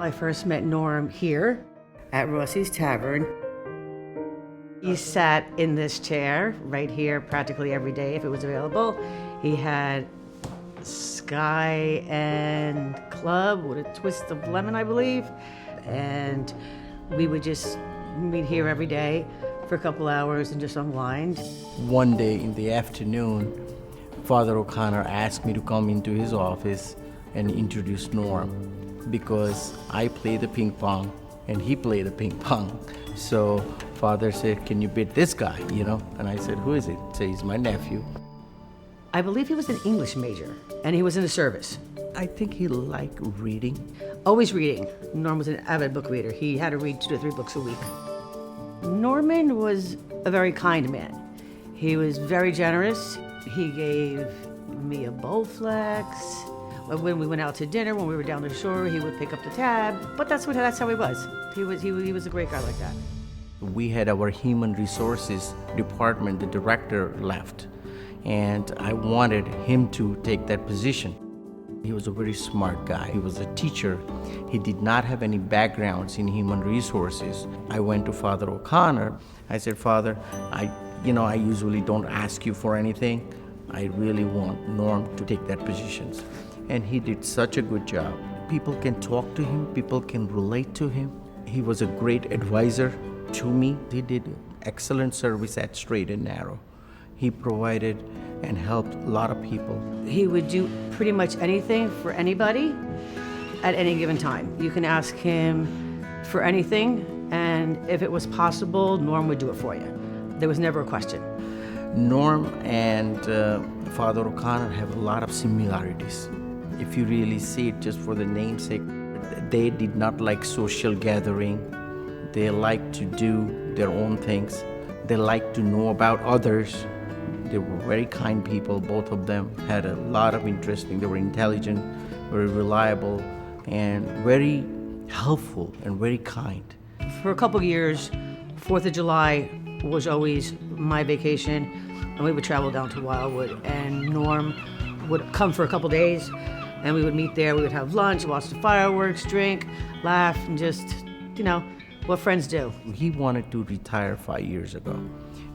I first met Norm here at Rossi's Tavern. He sat in this chair right here practically every day if it was available. He had Sky and Club with a twist of lemon, I believe. And we would just meet here every day for a couple hours and just unwind. One day in the afternoon, Father O'Connor asked me to come into his office and introduce Norm because I play the ping pong and he played the ping pong. So Father said, "Can you beat this guy, And I said, "Who is it?" He said, "He's my nephew." I believe he was an English major and he was in the service. I think he liked reading. Always reading. Norm was an avid book reader. He had to read 2 to 3 books a week. Norman was a very kind man. He was very generous. He gave me a Bowflex. When we went out to dinner, when we were down the shore, he would pick up the tab. But that's how he was. He was a great guy like that. We had our human resources department, the director left, and I wanted him to take that position. He was a very smart guy. He was a teacher. He did not have any backgrounds in human resources. I went to Father O'Connor. I said, "Father, I usually don't ask you for anything. I really want Norm to take that position." And he did such a good job. People can talk to him. People can relate to him. He was a great advisor to me. He did excellent service at Straight and Narrow. He provided and helped a lot of people. He would do pretty much anything for anybody at any given time. You can ask him for anything, and if it was possible, Norm would do it for you. There was never a question. Norm and Father O'Connor have a lot of similarities. If you really see it just for the namesake, they did not like social gathering. They like to do their own things. They like to know about others. They were very kind people. Both of them had a lot of interest. They were intelligent, very reliable, and very helpful and very kind. For a couple of years, 4th of July was always my vacation, and we would travel down to Wildwood, and Norm would come for a couple days, and we would meet there. We would have lunch, watch the fireworks, drink, laugh, and just, what friends do. He wanted to retire 5 years ago.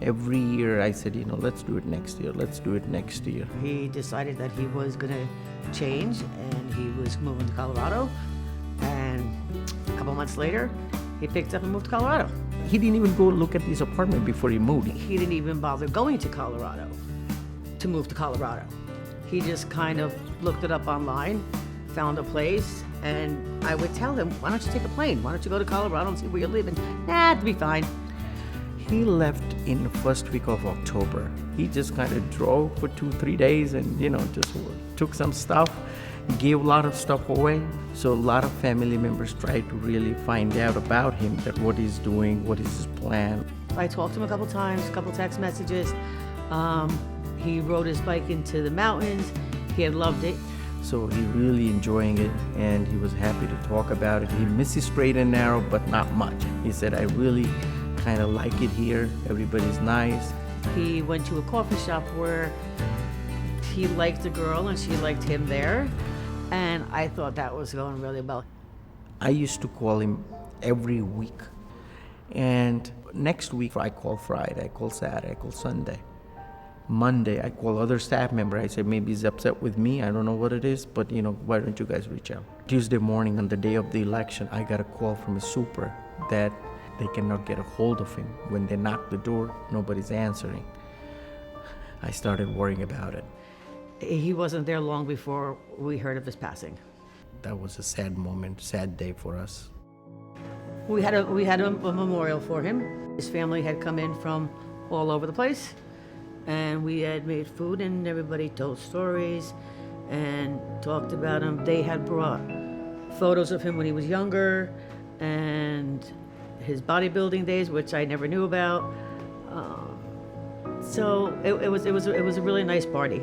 Every year I said, let's do it next year. Let's do it next year. He decided that he was going to change, and he was moving to Colorado. And a couple months later, he picked up and moved to Colorado. He didn't even go look at this apartment before he moved. He didn't even bother going to Colorado to move to Colorado. He just kind of looked it up online, found a place, and I would tell him, "Why don't you take a plane? Why don't you go to Colorado and see where you're living?" "Nah, it'll be fine." He left in the first week of October. He just kind of drove for 2-3 days and, just took some stuff, gave a lot of stuff away. So a lot of family members tried to really find out about him, that what he's doing, what is his plan. I talked to him a couple times, a couple text messages. He rode his bike into the mountains. He had loved it. So he really enjoying it, and he was happy to talk about it. He misses Straight and Narrow, but not much. He said, "I really kind of like it here. Everybody's nice." He went to a coffee shop where he liked the girl and she liked him there, and I thought that was going really well. I used to call him every week, and next week I call Friday, I call Saturday, I call Sunday. Monday I call other staff member. I say, maybe he's upset with me, I don't know what it is, but why don't you guys reach out? Tuesday morning, on the day of the election, I got a call from a super that they cannot get a hold of him. When they knock the door, nobody's answering. I started worrying about it. He wasn't there long before we heard of his passing. That was a sad moment, sad day for us. We had a memorial for him. His family had come in from all over the place, and we had made food, and everybody told stories and talked about him. They had brought photos of him when he was younger and his bodybuilding days, which I never knew about. So it was a really nice party.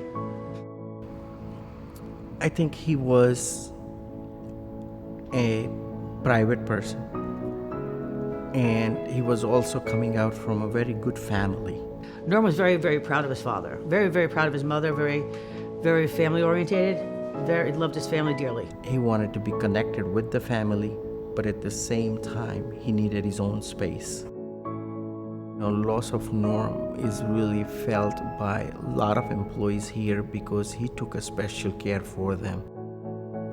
I think he was a private person, and he was also coming out from a very good family. Norm was very, very proud of his father, very, very proud of his mother, very, very family oriented, loved his family dearly. He wanted to be connected with the family, but at the same time, he needed his own space. Loss of Norm is really felt by a lot of employees here because he took a special care for them.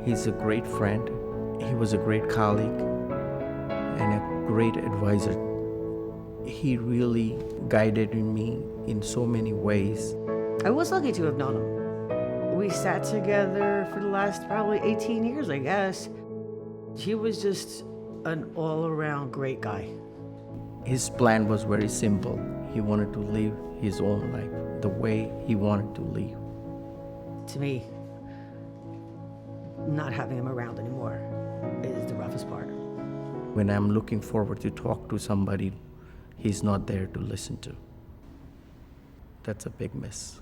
He's a great friend, he was a great colleague, and a great advisor. He really guided me in so many ways. I was lucky to have known him. We sat together for the last probably 18 years, I guess. He was just an all-around great guy. His plan was very simple. He wanted to live his own life the way he wanted to live. To me, not having him around anymore is the roughest part. When I'm looking forward to talk to somebody, he's not there to listen to. That's a big miss.